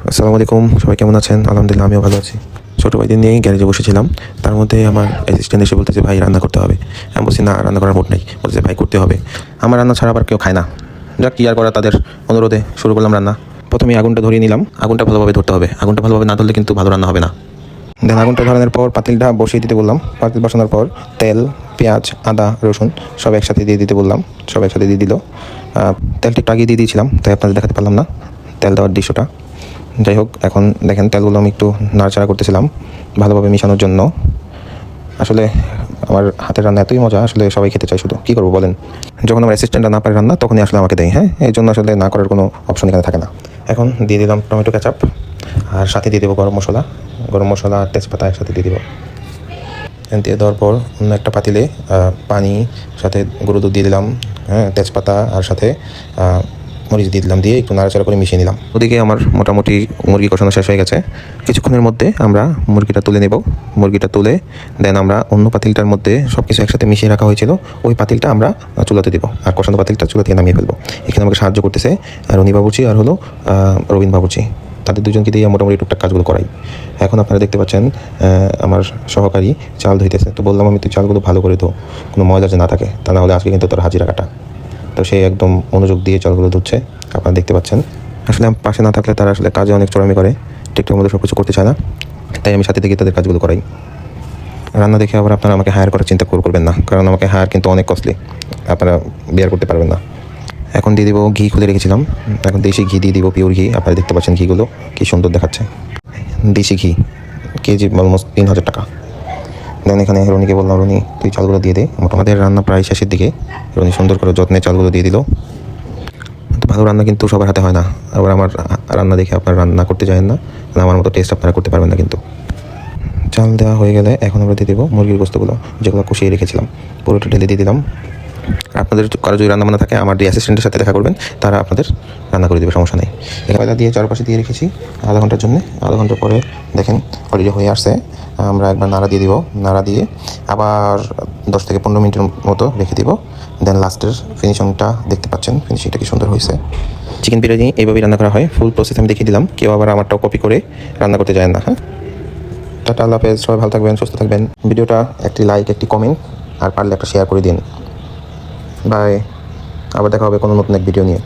আসসালামু আলাইকুম, সবাই কেমন আছেন? আলহামদুলিল্লাহ, আমিও ভালো আছি। ছোটো ভাইদের নিয়েই গ্যারেজে বসেছিলাম। তার মধ্যে আমার অ্যাসিস্ট্যান্ট এসে বলতেছে, ভাই রান্না করতে হবে। আমি বলছি না, রান্না করার মুড নাই। বলতেছে ভাই করতে হবে। আমার রান্না ছাড়া আবার কেউ খায় না। যাক, কি আর করা, তাদের অনুরোধে শুরু করলাম রান্না। প্রথমে আগুনটা ধরিয়ে নিলাম। আগুনটা ভালোভাবে ধরতে হবে। আগুনটা ভালোভাবে না ধরলে কিন্তু ভালো রান্না হবে না। দেন আগুনটা ধরানোর পর পাতিলটা বসিয়ে দিতে বললাম। পাতিল বসানোর পর তেল, পেঁয়াজ, আদা, রসুন সব একসাথে দিয়ে দিতে বললাম। সব একসাথে দিয়ে দিল। তেলটা একটু আগে দিয়ে দিয়েছিলাম, তাই আপনাদের দেখাতে পারলাম না তেল দেওয়ার দৃশ্যটা। যাই হোক, এখন দেখেন তেলগুলো আমি একটু নাড়াচাড়া করতেছিলাম ভালোভাবে মিশানোর জন্য। আসলে আমার হাতের রান্না এতই মজা, আসলে সবাই খেতে চায়। শুধু কী করবো বলেন, যখন আমার অ্যাসিস্ট্যান্টরা না পারে রান্না, তখনই আসলে আমাকে দেয়। হ্যাঁ, এই জন্য আসলে না করার কোনো অপশন এখানে থাকে না। এখন দিয়ে দিলাম টমেটো কেচাপ, আর সাথে দিয়ে দেবো গরম মশলা আর তেজপাতা একসাথে দিয়ে দেবো। দিয়ে দেওয়ার পর অন্য একটা পাতিলে পানি, সাথে গরুর দুধ দিয়ে দিলাম, হ্যাঁ, তেজপাতা আর সাথে মরিচ দিয়ে দিলাম, দিয়ে একটু নাড়াচাড়া করে মিশিয়ে নিলাম। ওদিকে আমার মোটামুটি মুরগি কষানো শেষ হয়ে গেছে। কিছুক্ষণের মধ্যে আমরা মুরগিটা তুলে নেব। মুরগিটা তুলে দেন আমরা অন্য পাতিলটার মধ্যে সব কিছু একসাথে মিশিয়ে রাখা হয়েছিল, ওই পাতিলটা আমরা চুলাতে দেবো, আর কষানো পাতিলটা চুলা থেকে নামিয়ে ফেলবো। এখানে আমাকে সাহায্য করতেছে রনি বাবুর্চি আর হলো রবিন বাবুর্চি। তাদের দুজনকে দিয়ে মোটামুটি টুকটাক কাজগুলো করাই। এখন আপনারা দেখতে পাচ্ছেন আমার সহকারী চাল ধুইতেছে। তো বললাম আমি, তুই চালগুলো ভালো করে ধো, কোনো ময়লা যে না থাকে, তা না হলে আজকে কিন্তু তোর হাজিরা কাটা। তো সে একদম মনোযোগ দিয়ে চালগুলো ধুচ্ছে, আপনারা দেখতে পাচ্ছেন। আসলে আমি পাশে না থাকলে তারা আসলে কাজে অনেক চড়ামি করে, ঠিকঠাক মতো সব কিছু করতে চায় না, তাই আমি সাথে থেকে তাদের কাজগুলো করাই। রান্না দেখে আবার আপনারা আমাকে হায়ার করার চিন্তা করবেন না, কারণ আমাকে হায়ার কিন্তু অনেক কস্টলি, আপনারা বেয়ার করতে পারবেন না। এখন দিয়ে দিব ঘি, খুলে রেখেছিলাম। এখন দেশি ঘি দিয়ে দিব, পিওর ঘি। আপনারা দেখতে পাচ্ছেন ঘিগুলো কী সুন্দর দেখাচ্ছে। দেশি ঘি কেজি অলমোস্ট 3000 টাকা। দেন এখানে রনিকে বললাম, রনি তুই চালগুলো দিয়ে দে। আমাদের রান্না প্রায় শেষের দিকে। রনি সুন্দর করে যত্নে চালগুলো দিয়ে দিল। তো ভালো রান্না কিন্তু সবার হাতে হয় না। আবার আমার রান্না দেখে আপনারা রান্না করতে চান না, আমার মতো টেস্ট আপনারা করতে পারবেন না কিন্তু। চাল দেওয়া হয়ে গেলে এখন আমরা দিয়ে দেবো মুরগির গোস্তগুলো, যেগুলো কষিয়ে রেখেছিলাম, পুরোটা ঢেলে দিয়ে দিলাম। আপনাদের কারো যদি রান্না বান্না থাকে, আমার যে অ্যাসিস্ট্যান্টের সাথে দেখা করবেন, তারা আপনাদের রান্না করে দেবে, সমস্যা নেই। এখানে দিয়ে চারপাশে দিয়ে রেখেছি আধা ঘন্টার জন্য। আধা ঘন্টা পরে দেখেন অলরেডি হয়ে আসছে। আমরা একবার নাড়া দিয়ে দিব, নাড়া দিয়ে আবার 10 থেকে 15 মিনিটের মতো রেখে দিব। দেন লাস্টের ফিনিশিংটা দেখতে পাচ্ছেন, ফিনিশিংটা কি সুন্দর হয়েছে। চিকেন বিরিয়ানি এইভাবেই রান্না করা হয়, ফুল প্রসেস আমি দেখিয়ে দিলাম। কেউ আবার আমারটাও কপি করে রান্না করতে যায় না। হ্যাঁ, টাটা, আল্লাহ হাফেজ, সবাই ভালো থাকবেন, সুস্থ থাকবেন। ভিডিওটা একটি লাইক, একটি কমেন্ট, আর পারলে একটা শেয়ার করে দিন। বাই। আবার দেখা হবে কোনো নতুন এক ভিডিও নিয়ে।